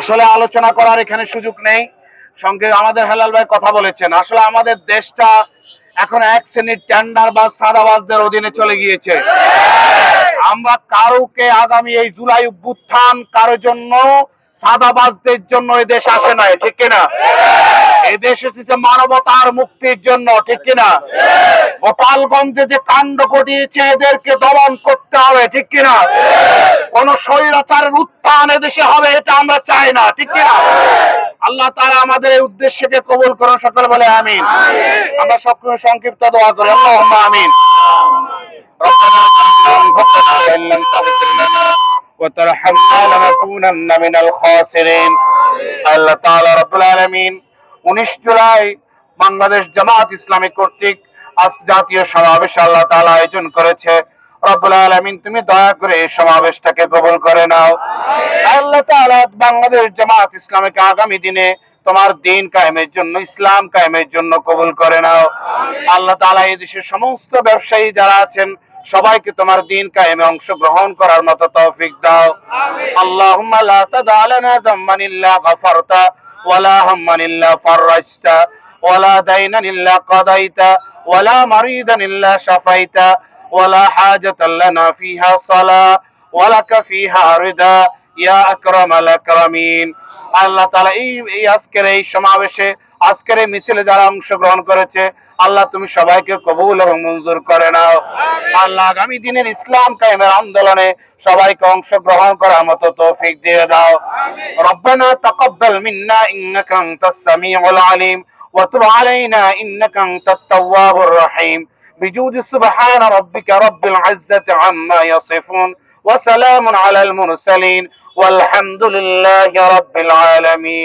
আসলে আলোচনা করার এখানে সুযোগ নেই। সঙ্গে আমাদের হেলাল ভাই কথা বলেছেন, আসলে আমাদের দেশটা এখন এক শ্রেণীর টেন্ডার বা সাদাবাজদের অধীনে চলে গিয়েছে। আমরা কারোকে আগামী এই জুলাই অভ্যুত্থান কারোর জন্য সাদাবাজদের জন্য এই দেশ আসে নাই, ঠিক কিনা? এই দেশ এসেছে মানবতার মুক্তির জন্য, ঠিক কিনা? গোপালগঞ্জে যে কাণ্ড ঘটিয়েছে এদেরকে দমন করতে হবে, ঠিক কিনা? কোন স্বৈরাচারের উত্থান এদেশে হবে এটা আমরা চাই না, ঠিক কিনা? আল্লাহ তাআলা আমাদের এই উদ্দেশ্যকে কবুল করুন, সকলে বলে আমিন। আমরা সবসময় সংক্ষিপ্ত দোয়া করি, আল্লাহুম্মা আমিন। ربنا ظلمنا وإن لم تغفر لنا وترحمنا لنكونن من الخاسرين। আল্লাহ তাআলা রব্বুল আলামিন 19 জুলাই বাংলাদেশ জামাত ইসলামী কর্তৃক আজ জাতীয় সমাবেশ আল্লাহ তাআলা আয়োজন করেছে। রব্বুল আলামিন তুমি দয়া করে এই সমাবেশটাকে কবুল করে নাও। আল্লাহ তাআলা বাংলাদেশ জামাত ইসলামীকে আগামী দিনে তোমার দ্বীন কায়েমের জন্য, ইসলাম কায়েমের জন্য কবুল করে নাও। আল্লাহ তাআলা এই দেশের সমস্ত ব্যবসায়ী যারা আছেন সবাইকে তোমার দ্বীন কায়েমে অংশগ্রহণ করার মতো তৌফিক দাও। আল্লাহুম্মা লা তাদা লানা যামমান ইল্লা গাফারতা ওয়ালা হাম্মান ইল্লা ফাররাজতা ওয়ালা দাইনান ইল্লা কাদাইতা ওয়ালা মারিদান ইল্লা শাফাইতা ওয়ালা হাজাতান লানা ফিহা সালাহ ওয়ালাকা ফিহা রিদা ইয়া আকরামাল আকরামিন। আল্লাহ তাআলা এই আজকের এই সমাবেশে, আজকের এই মিছিলে যারা অংশগ্রহণ করেছে আল্লাহ তুমি সবাইকে কবুল এবং মঞ্জুর করে নাও। আল্লাহ আগামী দিনের ইসলাম কায়েমের আন্দোলনে সবাইকে অংশগ্রহণ করার মতো তৌফিক দিয়ে দাও। রব্বানা তাকাব্বাল মিন্না ইন্নাকা আনতাস সামিউল আলিম ওয়া তুব আলাইনা ইন্নাকা আনতাত তাওয়াবুর রহিম। বিজুদি সুবহান রাব্বিকা রাব্বিল ইজ্জাতি আম্মা ইয়াসিফুন ওয়া সালামুন আলাল মুরসালিন ওয়ালহামদুলিল্লাহি রাব্বিল আলামিন।